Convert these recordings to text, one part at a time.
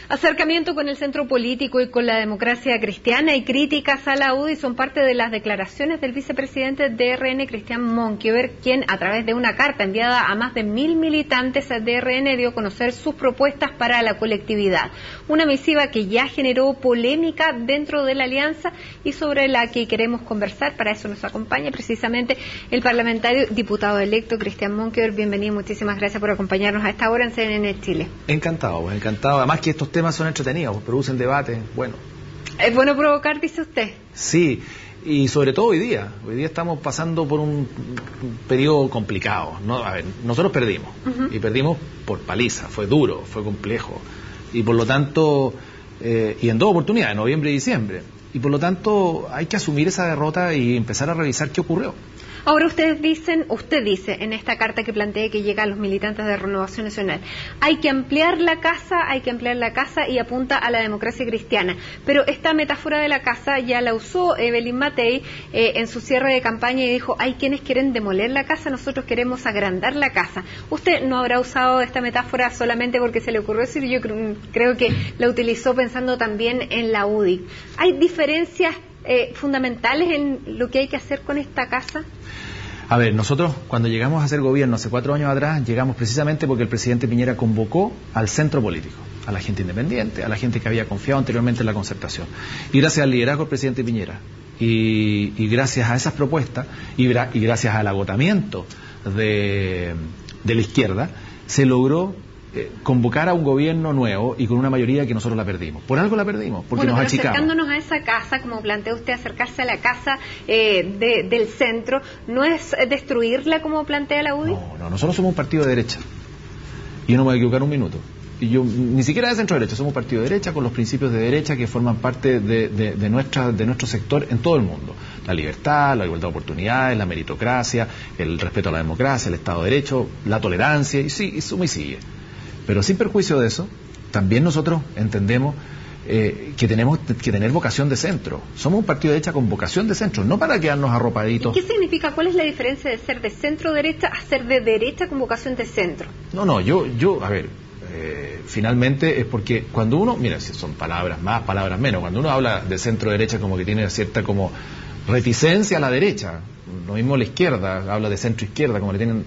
Acercamiento con el centro político y con la democracia cristiana y críticas a la UDI son parte de las declaraciones del vicepresidente de RN, Cristian Monkever, quien a través de una carta enviada a más de 1000 militantes de RN dio a conocer sus propuestas para la colectividad. Una misiva que ya generó polémica dentro de la alianza y sobre la que queremos conversar. Para eso nos acompaña precisamente el parlamentario diputado electo Cristian Monkever. Bienvenido, muchísimas gracias por acompañarnos a esta hora en CNN Chile. Encantado, encantado. Además que estos temas son entretenidos, producen debate, bueno. ¿Es bueno provocar, dice usted? Sí, y sobre todo hoy día. Hoy día estamos pasando por un periodo complicado, ¿no? A ver, nosotros perdimos, y perdimos por paliza, fue duro, fue complejo, y por lo tanto, y en dos oportunidades, noviembre y diciembre, y por lo tanto hay que asumir esa derrota y empezar a revisar qué ocurrió. Ahora usted dice en esta carta que planteé que llega a los militantes de Renovación Nacional, hay que ampliar la casa y apunta a la democracia cristiana. Pero esta metáfora de la casa ya la usó Evelyn Matei en su cierre de campaña y dijo, hay quienes quieren demoler la casa, nosotros queremos agrandar la casa. Usted no habrá usado esta metáfora solamente porque se le ocurrió decir, yo creo que la utilizó pensando también en la UDI. ¿Hay diferencias fundamentales en lo que hay que hacer con esta casa? A ver, nosotros cuando llegamos a hacer gobierno hace 4 años atrás, llegamos precisamente porque el presidente Piñera convocó al centro político, a la gente independiente, a la gente que había confiado anteriormente en la concertación. Y gracias al liderazgo del presidente Piñera y gracias a esas propuestas y gracias al agotamiento de la izquierda, se logró convocar a un gobierno nuevo y con una mayoría que nosotros la perdimos. Por algo la perdimos, porque nos achicamos. Acercándonos a esa casa, como plantea usted, acercarse a la casa del centro, ¿no es destruirla como plantea la UDI? No, nosotros somos un partido de derecha. Y yo no me voy a equivocar un minuto. Y yo ni siquiera de centro derecha, somos un partido de derecha con los principios de derecha que forman parte de nuestro sector en todo el mundo. La libertad, la igualdad de oportunidades, la meritocracia, el respeto a la democracia, el Estado de Derecho, la tolerancia, y sí, y suma y sigue. Pero sin perjuicio de eso, también nosotros entendemos que tenemos que tener vocación de centro. Somos un partido de derecha con vocación de centro, no para quedarnos arropaditos. ¿Y qué significa? ¿Cuál es la diferencia de ser de centro-derecha a ser de derecha con vocación de centro? No, a ver, finalmente es porque cuando uno, mira, si son palabras más, palabras menos, cuando uno habla de centro-derecha como que tiene cierta como reticencia a la derecha. Lo mismo la izquierda, habla de centro-izquierda, como le tienen,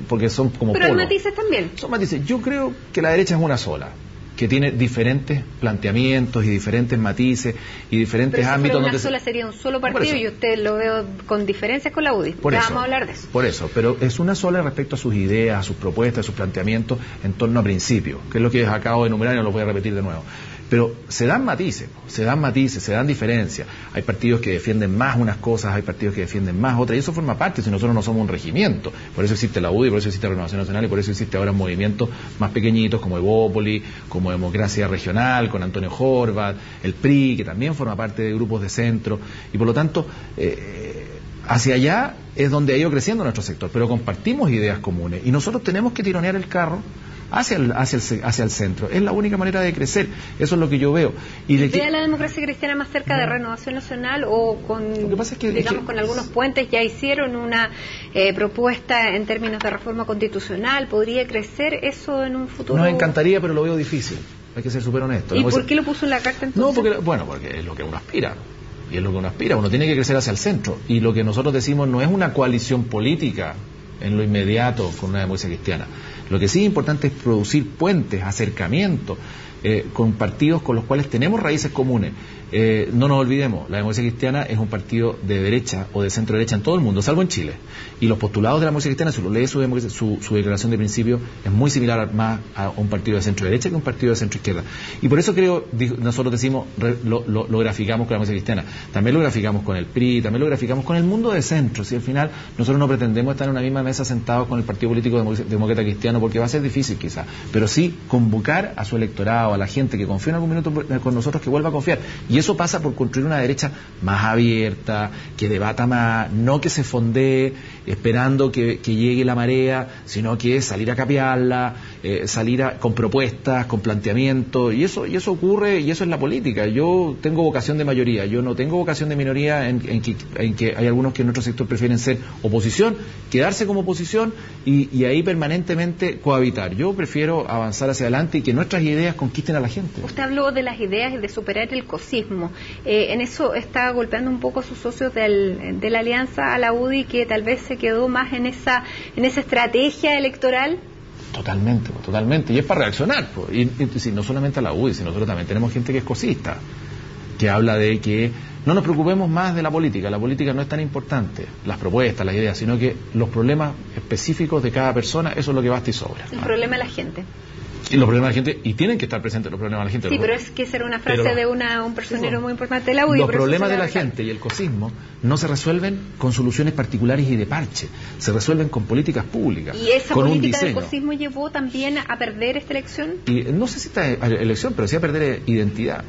porque son como pero polos. hay matices también. Son matices. Yo creo que la derecha es una sola, que tiene diferentes planteamientos y diferentes matices y diferentes pero si ámbitos. Pero una sola sería un solo partido y usted lo veo con diferencias con la UDI. Por ya eso, vamos a hablar de eso. Por eso, pero es una sola respecto a sus ideas, a sus propuestas, a sus planteamientos en torno a principios, que es lo que acabo de enumerar y no lo voy a repetir de nuevo. Pero se dan matices, se dan diferencias. Hay partidos que defienden más unas cosas, hay partidos que defienden más otras, y eso forma parte, si nosotros no somos un regimiento. Por eso existe la UDI, por eso existe Renovación Nacional, y por eso existe ahora movimientos más pequeñitos como Evópoli, como Democracia Regional, con Antonio Horvath, el PRI, que también forma parte de grupos de centro, y por lo tanto, hacia allá es donde ha ido creciendo nuestro sector, pero compartimos ideas comunes, y nosotros tenemos que tironear el carro hacia el centro. Es la única manera de crecer. Eso es lo que yo veo. ¿Ve a la democracia cristiana más cerca de Renovación Nacional o con, lo que pasa es que, digamos, con algunos puentes? Ya hicieron una propuesta en términos de reforma constitucional. ¿Podría crecer eso en un futuro? Nos encantaría, pero lo veo difícil. Hay que ser súper honesto. ¿Y por qué lo puso en la carta entonces? No, porque es lo que uno aspira. Y es lo que uno aspira. Uno tiene que crecer hacia el centro. Y lo que nosotros decimos no es una coalición política en lo inmediato con una democracia cristiana. Lo que sí es importante es producir puentes, acercamientos con partidos con los cuales tenemos raíces comunes. No nos olvidemos, la democracia cristiana es un partido de derecha o de centro derecha en todo el mundo, salvo en Chile. Y los postulados de la democracia cristiana, si lo lee su declaración de principio, es muy similar más a un partido de centro derecha que un partido de centro izquierda. Y por eso creo, nosotros decimos, lo graficamos con la democracia cristiana. También lo graficamos con el PRI, también lo graficamos con el mundo de centro. Si al final nosotros no pretendemos estar en una misma mesa sentados con el Partido Político Demócrata Cristiano, porque va a ser difícil quizás, pero sí convocar a su electorado, a la gente que confía en algún minuto con nosotros, que vuelva a confiar. Y eso pasa por construir una derecha más abierta, que debata más, no que se fondee esperando que llegue la marea, sino que salir a capearla, salir con propuestas, con planteamientos, y eso ocurre, y eso es la política. Yo tengo vocación de mayoría, yo no tengo vocación de minoría en que hay algunos que en nuestro sector prefieren ser oposición, quedarse como oposición y ahí permanentemente cohabitar. Yo prefiero avanzar hacia adelante y que nuestras ideas conquisten a la gente. Usted habló de las ideas y de superar el cosismo. En eso está golpeando un poco a sus socios de la alianza, a la UDI, que tal vez se quedó más en esa estrategia electoral. Totalmente. Y es para reaccionar. Y no solamente a la UDI, sino nosotros también tenemos gente que es cosista, que habla de que no nos preocupemos más de la política no es tan importante, las propuestas, las ideas, sino que los problemas específicos de cada persona, eso es lo que basta y sobra. El problema de la gente. Y los problemas de la gente, y tienen que estar presentes los problemas de la gente. Sí, pero es que esa era una frase de un personero muy importante de la UDI. Los problemas de la gente y el cosismo no se resuelven con soluciones particulares y de parche, se resuelven con políticas públicas. ¿Y esa con política un del cosismo llevó también a perder esta elección? Y no sé si esta elección, pero sí a perder identidad.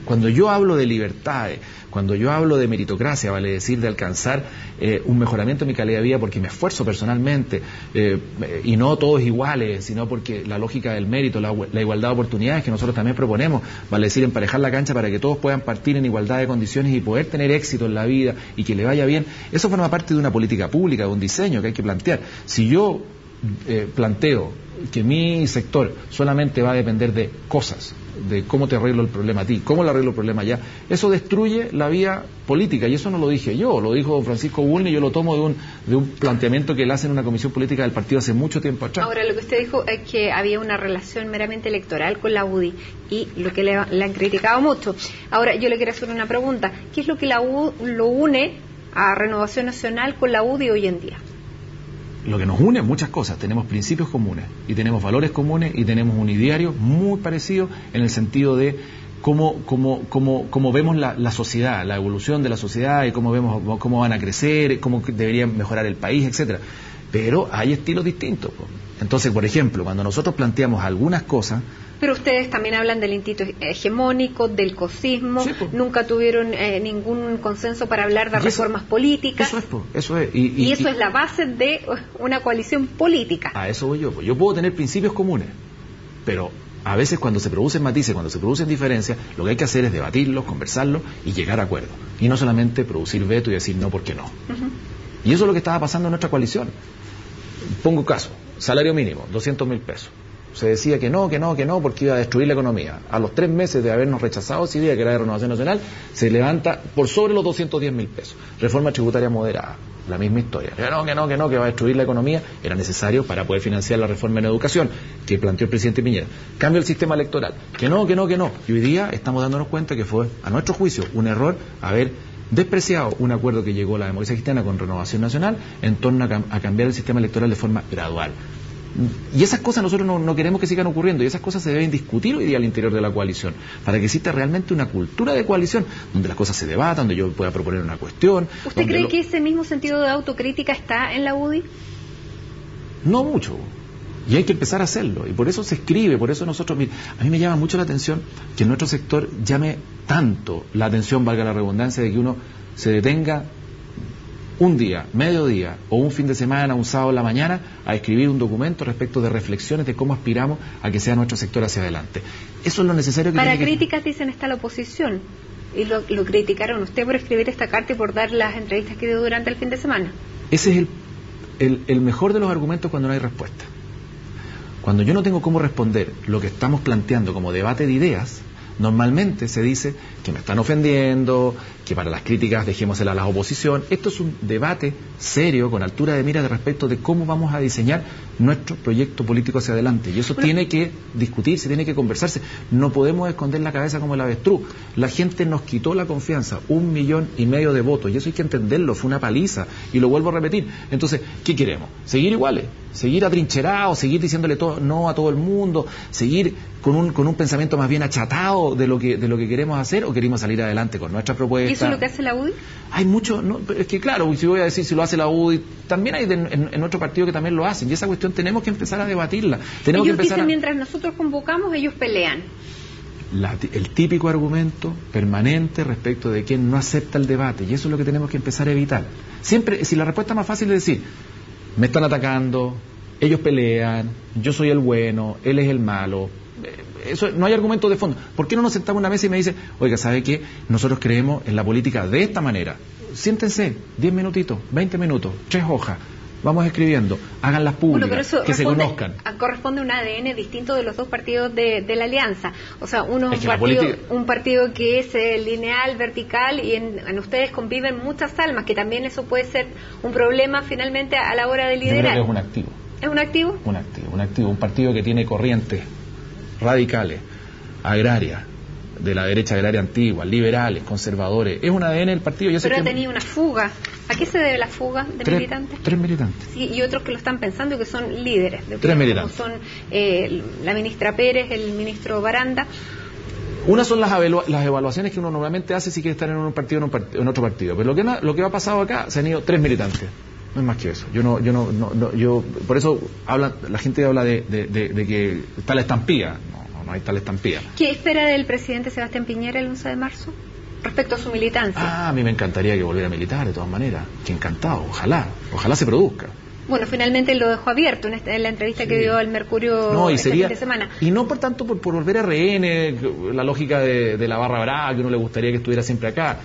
Cuando yo hablo de libertades, cuando yo hablo de meritocracia, vale decir, de alcanzar un mejoramiento de mi calidad de vida porque me esfuerzo personalmente, y no todos iguales, sino porque la lógica del mérito, la igualdad de oportunidades que nosotros también proponemos, vale decir, emparejar la cancha para que todos puedan partir en igualdad de condiciones y poder tener éxito en la vida y que le vaya bien, eso forma parte de una política pública, de un diseño que hay que plantear. Si yo planteo que mi sector solamente va a depender de cosas, de cómo te arreglo el problema a ti, cómo le arreglo el problema allá, eso destruye la vía política, y eso no lo dije yo, lo dijo Francisco Bulnes, y yo lo tomo de un planteamiento que él hace en una comisión política del partido hace mucho tiempo atrás. Ahora, lo que usted dijo es que había una relación meramente electoral con la UDI, y lo que le han criticado mucho. Ahora, yo le quiero hacer una pregunta, ¿qué es lo que lo une a Renovación Nacional con la UDI hoy en día? Lo que nos une muchas cosas, tenemos principios comunes y tenemos valores comunes y tenemos un ideario muy parecido en el sentido de cómo vemos la sociedad, la evolución de la sociedad y cómo van a crecer, cómo deberían mejorar el país, etcétera. Pero hay estilos distintos. Entonces, por ejemplo, cuando nosotros planteamos algunas cosas... Pero ustedes también hablan del instituto hegemónico, del cosismo, sí, nunca tuvieron ningún consenso para hablar de reformas políticas. Eso es. Y eso es la base de una coalición política. A eso voy yo. Yo puedo tener principios comunes, pero a veces cuando se producen matices, cuando se producen diferencias, lo que hay que hacer es debatirlos, conversarlos y llegar a acuerdos. Y no solamente producir veto y decir no porque no. Y eso es lo que estaba pasando en nuestra coalición. Pongo caso, salario mínimo, 200.000 pesos. Se decía que no, porque iba a destruir la economía. A los 3 meses de habernos rechazado esa idea, que era de Renovación Nacional, se levanta por sobre los 210.000 pesos. Reforma tributaria moderada, la misma historia. Que va a destruir la economía. Era necesario para poder financiar la reforma en educación que planteó el presidente Piñera. Cambio el sistema electoral. Que no. Y hoy día estamos dándonos cuenta que fue, a nuestro juicio, un error haber despreciado un acuerdo que llegó la democracia cristiana con Renovación Nacional en torno a cambiar el sistema electoral de forma gradual. Y esas cosas nosotros no queremos que sigan ocurriendo, y esas cosas se deben discutir hoy día al interior de la coalición, para que exista realmente una cultura de coalición, donde las cosas se debatan, donde yo pueda proponer una cuestión. ¿Usted cree que ese mismo sentido de autocrítica está en la UDI? No mucho, y hay que empezar a hacerlo, y por eso se escribe, por eso nosotros... A mí me llama mucho la atención que en nuestro sector llame tanto la atención, valga la redundancia, de que uno se detenga un día, mediodía o un fin de semana, un sábado en la mañana, a escribir un documento respecto de reflexiones de cómo aspiramos a que sea nuestro sector hacia adelante. Eso es lo necesario que... Para críticas, dicen, está la oposición, y lo criticaron usted por escribir esta carta y por dar las entrevistas que dio durante el fin de semana. Ese es el mejor de los argumentos cuando no hay respuesta. Cuando yo no tengo cómo responder lo que estamos planteando como debate de ideas, normalmente se dice que me están ofendiendo, que para las críticas dejémosela a la oposición. Esto es un debate serio, con altura de mira, de respecto de cómo vamos a diseñar nuestro proyecto político hacia adelante. Y eso tiene que discutirse, tiene que conversarse. No podemos esconder la cabeza como el avestruz. La gente nos quitó la confianza, 1,5 millones de votos, y eso hay que entenderlo, fue una paliza, y lo vuelvo a repetir. Entonces, ¿qué queremos? ¿Seguir iguales? ¿Seguir atrincherados? ¿Seguir diciéndole no a todo el mundo? ¿Seguir con un pensamiento más bien achatado de lo que queremos hacer, o queremos salir adelante con nuestra propuesta? ¿Y eso es lo que hace la UDI? Hay mucho, no, es que claro, si voy a decir si lo hace la UDI, también hay en nuestro partido que también lo hacen, y esa cuestión tenemos que empezar a debatirla. Ellos dicen, mientras nosotros convocamos, ellos pelean. El típico argumento permanente respecto de quien no acepta el debate, y eso es lo que tenemos que empezar a evitar. Siempre, si la respuesta más fácil es decir, me están atacando, ellos pelean, yo soy el bueno, él es el malo. Eso, no hay argumentos de fondo. ¿Por qué no nos sentamos en una mesa y me dice, oiga, ¿sabe qué? Nosotros creemos en la política de esta manera. Siéntense, 10 minutitos, 20 minutos, 3 hojas. Vamos escribiendo, háganlas públicas, bueno, pero eso que se conozcan. Corresponde a un ADN distinto de los dos partidos de la alianza. O sea, uno es un partido que es lineal, vertical, y en ustedes conviven muchas almas, que también eso puede ser un problema finalmente a la hora de liderar. Yo creo que es un activo. ¿Es un activo? Un activo. Un partido que tiene corrientes radicales, agrarias, de la derecha agraria antigua, liberales, conservadores. Es un ADN del partido. Pero ha tenido una fuga. ¿A qué se debe la fuga de militantes? 3 militantes. Sí, y otros que lo están pensando y que son líderes. 3 militantes. Como son la ministra Pérez, el ministro Baranda. Una son las evaluaciones que uno normalmente hace si quiere estar en un partido o en otro partido. Pero lo que ha pasado acá, se han ido 3 militantes. No es más que eso. Yo por eso la gente habla de que está la estampida. No hay tal estampida. ¿Qué espera del presidente Sebastián Piñera el 11 de marzo? Respecto a su militancia. A mí me encantaría que volviera a militar, de todas maneras. Que encantado, ojalá se produzca. Bueno, finalmente lo dejó abierto en la entrevista que dio al Mercurio este fin de semana. Y no por tanto por volver a RN, la lógica de la barra brava, que uno le gustaría que estuviera siempre acá,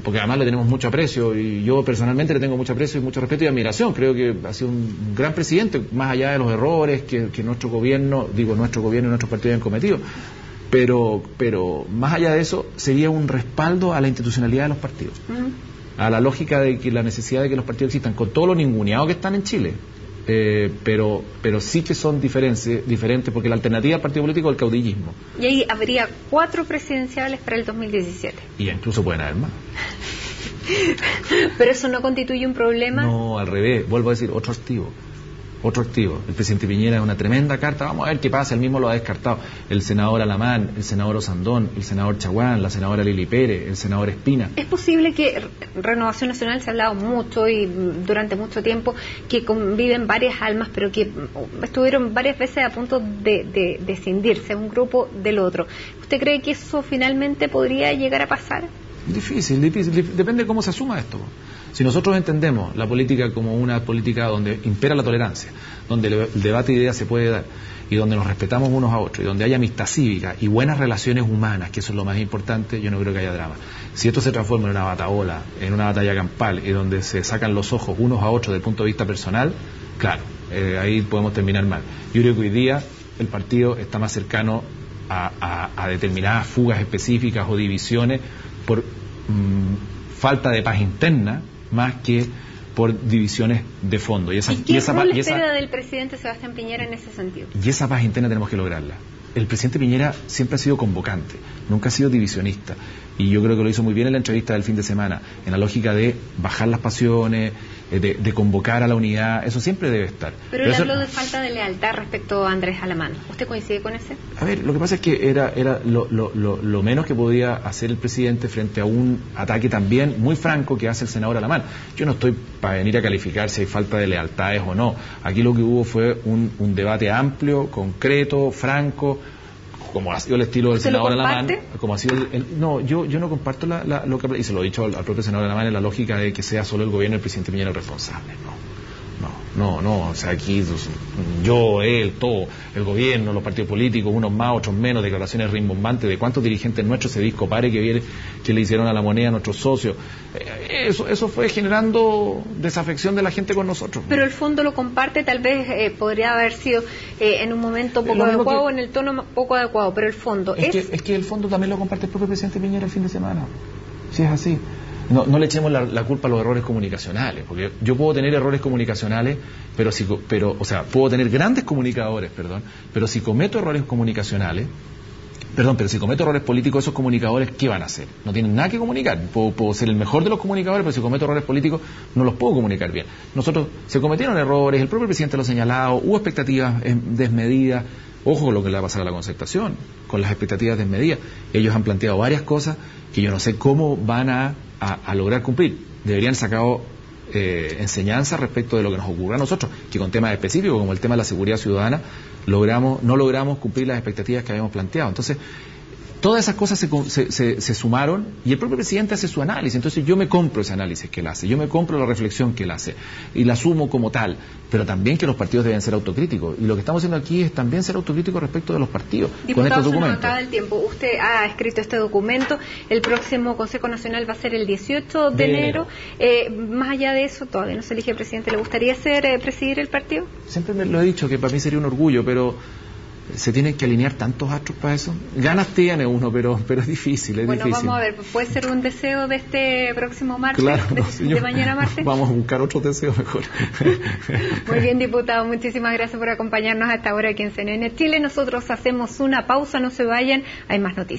porque además le tenemos mucho aprecio, y yo personalmente le tengo mucho aprecio y mucho respeto y admiración. Creo que ha sido un gran presidente, más allá de los errores que nuestro gobierno y nuestros partidos han cometido. Pero más allá de eso, sería un respaldo a la institucionalidad de los partidos, a la lógica de que la necesidad de que los partidos existan, con todo lo ninguneado que están en Chile, pero sí que son diferentes, porque la alternativa al partido político es el caudillismo. Y ahí habría 4 presidenciales para el 2017. Y incluso pueden haber más. ¿Pero eso no constituye un problema? No, al revés, vuelvo a decir, otro activo. El presidente Piñera es una tremenda carta. Vamos a ver qué pasa. Él mismo lo ha descartado. El senador Alamán, el senador Osandón, el senador Chaguán, la senadora Lili Pérez, el senador Espina. Es posible que Renovación Nacional, se ha hablado mucho y durante mucho tiempo, que conviven varias almas, pero que estuvieron varias veces a punto de escindirse un grupo del otro. ¿Usted cree que eso finalmente podría llegar a pasar? Difícil. Depende de cómo se asuma esto. Si nosotros entendemos la política como una política donde impera la tolerancia, donde el debate de ideas se puede dar, y donde nos respetamos unos a otros, y donde hay amistad cívica y buenas relaciones humanas, que eso es lo más importante, yo no creo que haya drama. Si esto se transforma en una batahola, en una batalla campal, y donde se sacan los ojos unos a otros desde el punto de vista personal, claro, ahí podemos terminar mal. Yo creo que hoy día el partido está más cercano a determinadas fugas específicas o divisiones por falta de paz interna, más que por divisiones de fondo. ¿Y qué rol espera del presidente Sebastián Piñera en ese sentido? Y esa paz interna tenemos que lograrla. El presidente Piñera siempre ha sido convocante, nunca ha sido divisionista, y yo creo que lo hizo muy bien en la entrevista del fin de semana, en la lógica de bajar las pasiones, de convocar a la unidad. Eso siempre debe estar. Pero él habló de falta de lealtad respecto a Andrés Alamán. ¿Usted coincide con ese? A ver, lo que pasa es que era lo menos que podía hacer el presidente frente a un ataque también muy franco que hace el senador Alamán. Yo no estoy para venir a calificar si hay falta de lealtades o no. Aquí lo que hubo fue un debate amplio, concreto, franco, como ha sido el estilo del senador Alamán, como ha sido no, yo no comparto lo que, y se lo he dicho al propio senador Alamán, en la lógica de que sea solo el gobierno del presidente Piñera el responsable. No, o sea, aquí yo, él, todo, el gobierno, los partidos políticos, unos más, otros menos, declaraciones rimbombantes de cuántos dirigentes nuestros se discopare que le hicieron a la moneda a nuestros socios. Eso fue generando desafección de la gente con nosotros. Pero el fondo lo comparte, tal vez podría haber sido en un momento poco adecuado o en el tono poco adecuado, pero el fondo es que el fondo también lo comparte el propio presidente Piñera el fin de semana. Si es así. No le echemos la culpa a los errores comunicacionales, porque yo puedo tener errores comunicacionales, pero puedo tener grandes comunicadores, pero si cometo errores comunicacionales, pero si cometo errores políticos, esos comunicadores, ¿qué van a hacer? No tienen nada que comunicar. Puedo ser el mejor de los comunicadores, pero si cometo errores políticos, no los puedo comunicar bien. Se cometieron errores, el propio presidente lo ha señalado, hubo expectativas desmedidas. Ojo con lo que le va a pasar a la concertación, con las expectativas desmedidas. Ellos han planteado varias cosas que yo no sé cómo van a lograr cumplir. Deberían sacado enseñanza respecto de lo que nos ocurre a nosotros, que con temas específicos como el tema de la seguridad ciudadana no logramos cumplir las expectativas que habíamos planteado. Entonces, Todas esas cosas se sumaron y el propio presidente hace su análisis. Entonces yo me compro ese análisis que él hace, yo me compro la reflexión que él hace y la asumo como tal, pero también que los partidos deben ser autocríticos. Y lo que estamos haciendo aquí es también ser autocríticos respecto de los partidos. Diputado, con estos documentos. documentos. Acaba el tiempo. Usted ha escrito este documento. El próximo Consejo Nacional va a ser el 18 de enero. Más allá de eso, todavía no se elige presidente. ¿Le gustaría presidir el partido? Siempre me lo he dicho, que para mí sería un orgullo, pero se tienen que alinear tantos astros para eso. Ganas tiene uno, pero es difícil, Bueno, vamos a ver, ¿puede ser un deseo de este próximo martes? Claro, de mañana martes. Vamos a buscar otro deseo mejor. Muy bien, diputado, muchísimas gracias por acompañarnos a esta hora aquí en CNN Chile. Nosotros hacemos una pausa, no se vayan, hay más noticias.